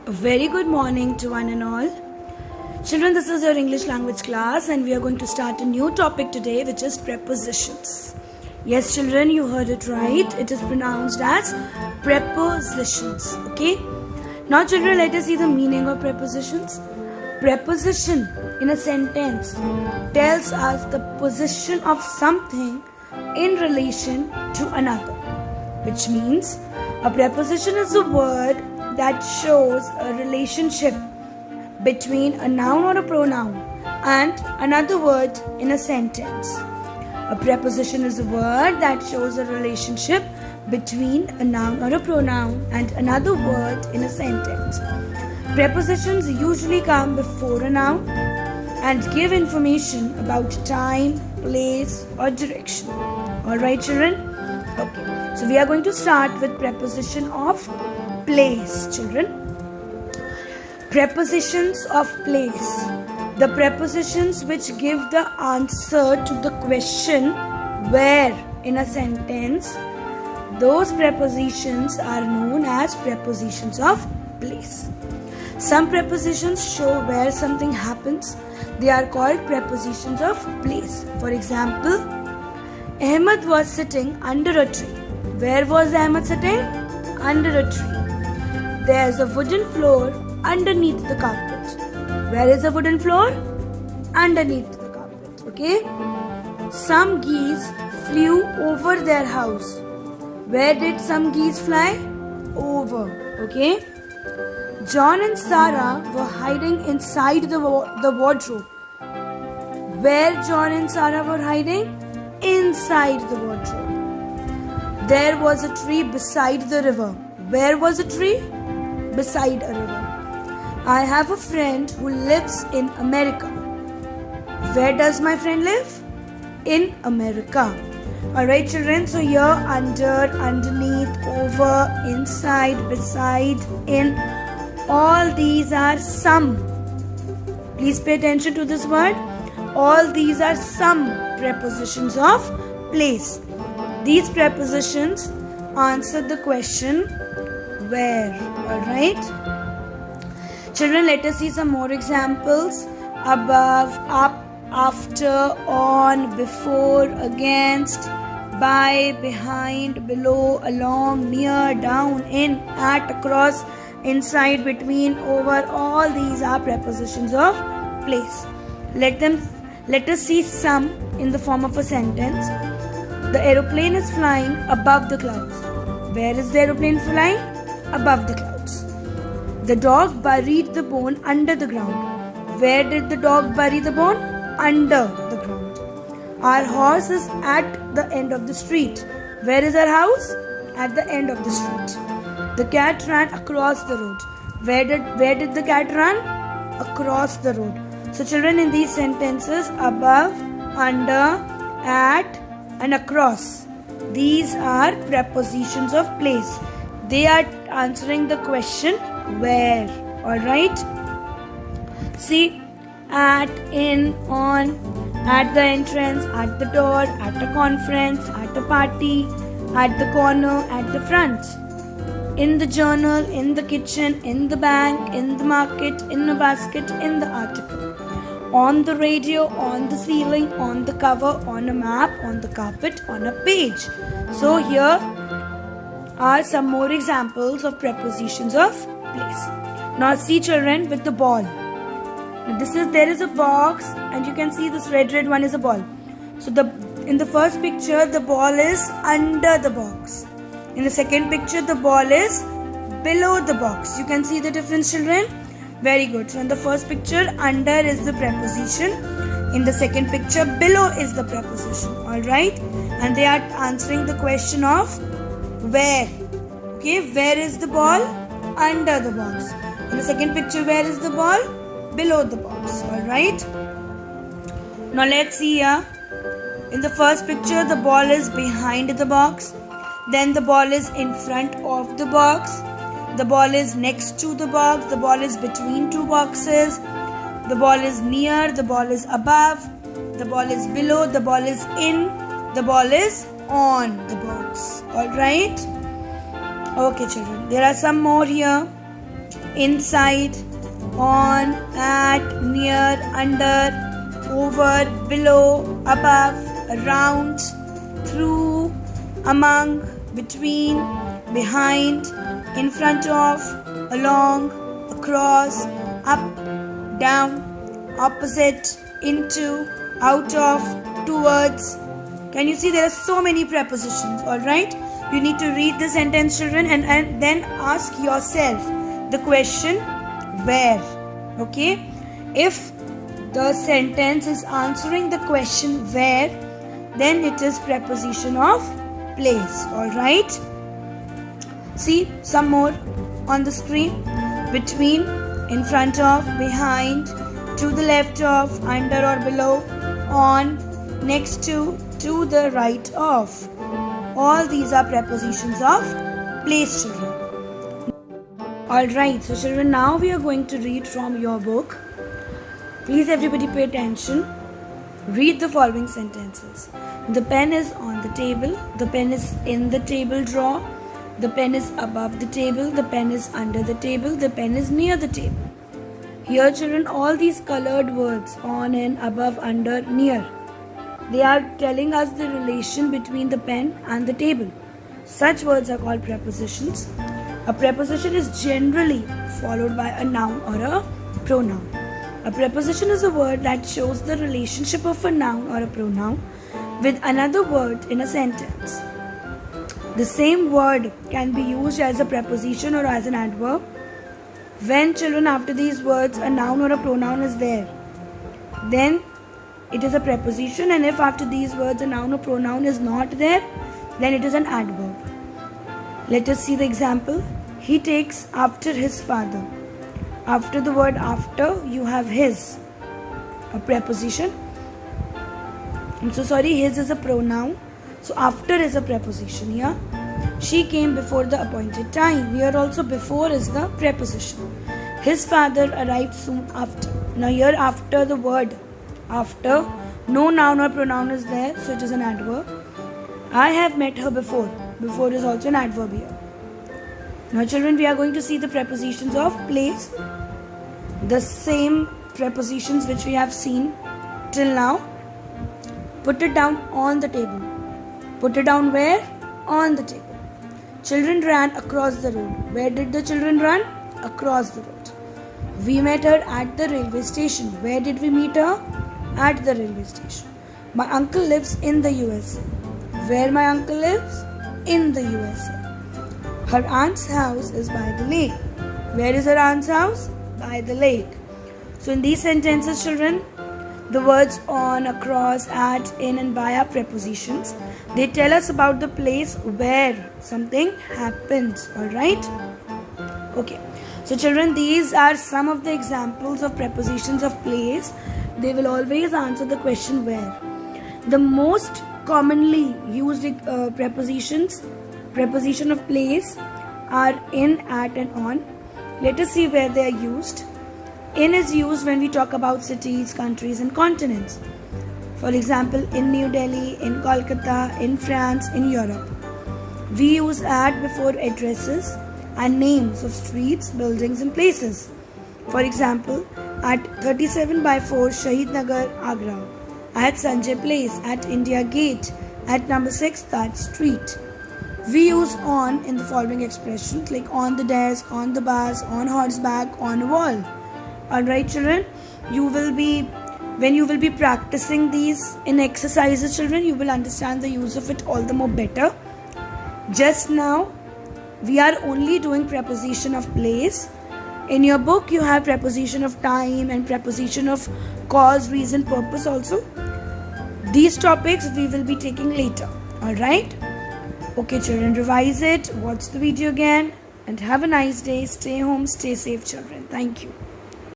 A very good morning to one and all. Children, this is your English language class and we are going to start a new topic today, which is prepositions. Yes, children, you heard it right. It is pronounced as prepositions. Okay? Now, children, let us see the meaning of prepositions. Preposition in a sentence tells us the position of something in relation to another, which means a preposition is a word that shows a relationship between a noun or a pronoun and another word in a sentence. A preposition is a word that shows a relationship between a noun or a pronoun and another word in a sentence. Prepositions usually come before a noun and give information about time, place, or direction. Alright, children? Okay. So we are going to start with preposition of place, children. Prepositions of place. The prepositions which give the answer to the question where in a sentence, those prepositions are known as prepositions of place. Some prepositions show where something happens. They are called prepositions of place. For example, Ahmed was sitting under a tree. Where was Ahmed sitting? Under a tree. There's a wooden floor underneath the carpet. Where is the wooden floor? Underneath the carpet. Okay? Some geese flew over their house. Where did some geese fly? Over. Okay? John and Sarah were hiding inside the wardrobe. Where John and Sarah were hiding? Inside the wardrobe. There was a tree beside the river. Where was a tree? Beside a river. I have a friend who lives in America. Where does my friend live? In America. Alright, children, so here under, underneath, over, inside, beside, in, all these are some. Please pay attention to this word. All these are some prepositions of place. These prepositions answer the question where. Alright? Children, let us see some more examples. Above, up, after, on, before, against, by, behind, below, along, near, down, in, at, across, inside, between, over. All these are prepositions of place. Let us see some in the form of a sentence. The aeroplane is flying above the clouds. Where is the aeroplane flying? Above the clouds. The dog buried the bone under the ground. Where did the dog bury the bone? Under the ground. Our horse is at the end of the street. Where is our house? At the end of the street. The cat ran across the road. Where did the cat run? Across the road. So children, in these sentences, above, under, at, and across, these are prepositions of place. They are answering the question where. Alright? See, at, in, on, at the entrance, at the door, at a conference, at a party, at the corner, at the front. In the journal, in the kitchen, in the bank, in the market, in a basket, in the article. On the radio, on the ceiling, on the cover, on a map, on the carpet, on a page. So here are some more examples of prepositions of place. Now see, children, with the ball. Now there is a box and you can see this red one is a ball. So in the first picture, the ball is under the box. In the second picture, the ball is below the box. You can see the difference, children? Very good. So in the first picture, under is the preposition. In the second picture, below is the preposition. Alright? And they are answering the question of where. Okay, where is the ball? Under the box. In the second picture, where is the ball? Below the box. Alright? Now let's see here. In the first picture, the ball is behind the box. Then the ball is in front of the box. The ball is next to the box. The ball is between two boxes. The ball is near. The ball is above. The ball is below. The ball is in. The ball is on the box. Alright? Okay, children. There are some more here. inside, on, at, near, under, over, below, above, around, through, among, between, behind, in front of, along, across, up, down, opposite, into, out of, towards. Can you see there are so many prepositions? Alright, you need to read the sentence, children, and then ask yourself the question where. Okay, if the sentence is answering the question where, then it is preposition of place. Alright, see some more on the screen. Between, in front of, behind, to the left of, under or below, on, next to the right of. All these are prepositions of place, children. Alright, so children, now we are going to read from your book. Please everybody pay attention. Read the following sentences. The pen is on the table. The pen is in the table drawer. The pen is above the table. The pen is under the table. The pen is near the table. Here, children, all these colored words, on, in, above, under, near, they are telling us the relation between the pen and the table. Such words are called prepositions. A preposition is generally followed by a noun or a pronoun. A preposition is a word that shows the relationship of a noun or a pronoun with another word in a sentence. The same word can be used as a preposition or as an adverb. When, children, after these words a noun or a pronoun is there, then it is a preposition, and if after these words a noun or pronoun is not there, then it is an adverb. Let us see the example. He takes after his father. After the word after, you have his, a preposition. I'm so sorry, his is a pronoun. So after is a preposition here. She came before the appointed time. Here also before is the preposition. His father arrived soon after. Now here after the word after, no noun or pronoun is there, so it is an adverb. I have met her before. Before is also an adverb here. Now children, we are going to see the prepositions of place. The same prepositions which we have seen till now. Put it down on the table. Put it down where? On the table. Children ran across the road. Where did the children run? Across the road. We met her at the railway station. Where did we meet her? At the railway station. My uncle lives in the USA. Where my uncle lives? In the USA. Her aunt's house is by the lake. Where is her aunt's house? By the lake. So in these sentences, children, the words on, across, at, in and by are prepositions. They tell us about the place where something happens. Alright? Okay. So children, these are some of the examples of prepositions of place. They will always answer the question where. The most commonly used preposition of place are in, at and on. Let us see where they are used. In is used when we talk about cities, countries and continents. For example, in New Delhi, in Kolkata, in France, in Europe. We use at before addresses and names of streets, buildings and places. For example, at 37/4 Shahid Nagar, Agra. At Sanjay Place, at India Gate, at number 6 that street. We use on in the following expressions like on the desk, on the bus, on horseback, on a wall. Alright children, when you will be practicing these in exercises, children, you will understand the use of it all the more better. Just now, we are only doing preposition of place. In your book, you have preposition of time and preposition of cause, reason, purpose also. These topics we will be taking later. Alright? Okay children, revise it, watch the video again and have a nice day. Stay home, stay safe children. Thank you.